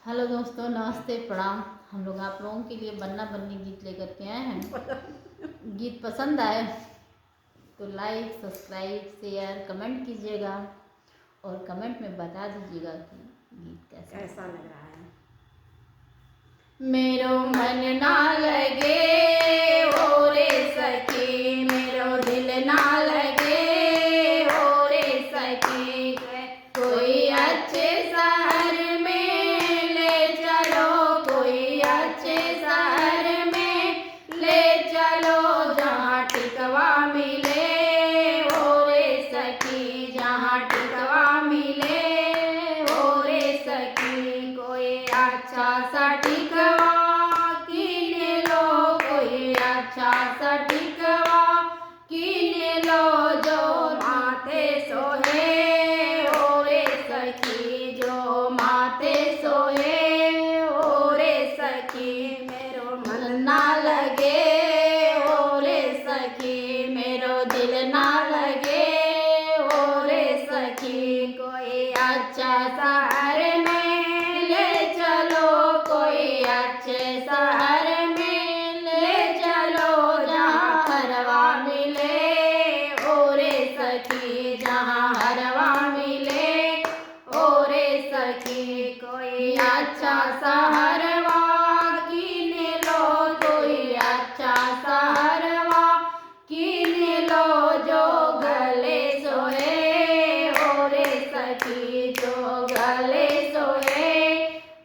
Hello दोस्तों, नमस्ते, प्रणाम। हम लोग आप लोगों के लिए बन्ना बन्नी गीत लेकर के आए हैं। गीत पसंद आए तो लाइक, सब्सक्राइब, शेयर, कमेंट कीजिएगा और कमेंट में बता दीजिएगा कि गीत कैसा लग रहा है। मेरो मन ना लगे ओ रे सखी, मेरो दिल ना लगे ओ रे सखी, कोई अच्छे शहर में ले चलो, कोई अच्छे शहर में ले चलो, जहाँ टिकवा मिले ओ रे सखी, जहाँ टिकवा मिले ओ रे सखी, कोई अच्छा सा टिकवा कीन लो, कोई अच्छा सा टिकवा कीन लो, जो माथे सोहे ओ रे सखी, जो माथे सोहे ओ रे सखी, मेरो मन ना लगे ओ रे सखी, मेरो दिल ना लगे ओ रे सखी, कोई अच्छा शहर में ले चलो, कोई अच्छे शहर में ले चलो, जहाँ हरवा मिले ओ रे सखी, जहाँ हरवा मिले ओ रे सखी, कोई अच्छा शहरवा कीन लो, कोई अच्छा शहरवा कीन लो, जो गले सोए ओ रे सखी, जो गले सोए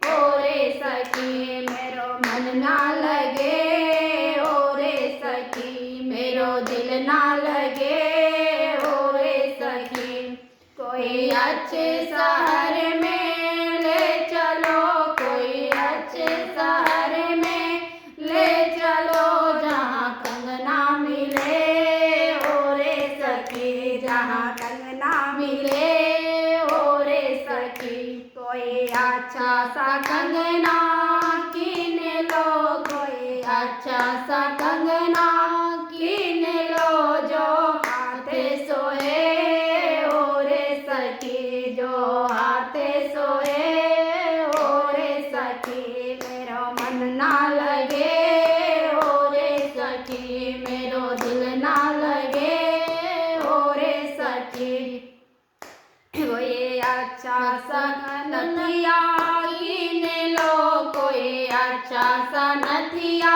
ओ रे सखी, मेरो मन ना लगे ओ रे सखी, मेरो दिल ना लगे ओ रे सखी, कोई अच्छे शहर में ले चलो, कोई अच्छे शहर में ले चलो, जहाँ कंगना मिले ओ रे सखी, जहाँ कंगना मिले ओ रे सखी, कोई अच्छा सा कंगना कीन लो, कोई अच्छा सा कंगना कीन लो, जो हाथे सोए ओ रे सखी, जो हाथे सोए ओ रे सखी, मेरो मन ना लगे ओ रे सखी, मेरो दिल ना लगे ओ रे सखी, कोई अच्छा सा नथिया कीन लो, कोई अच्छा सा नथिया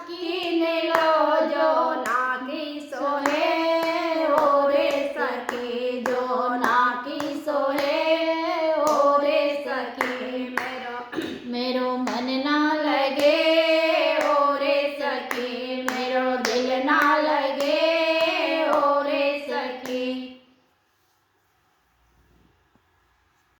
कीन लो, जो नाकी सोहे ओ रे सखी, जो नाकी सोहे ओ रे सखी, मेरो मन ना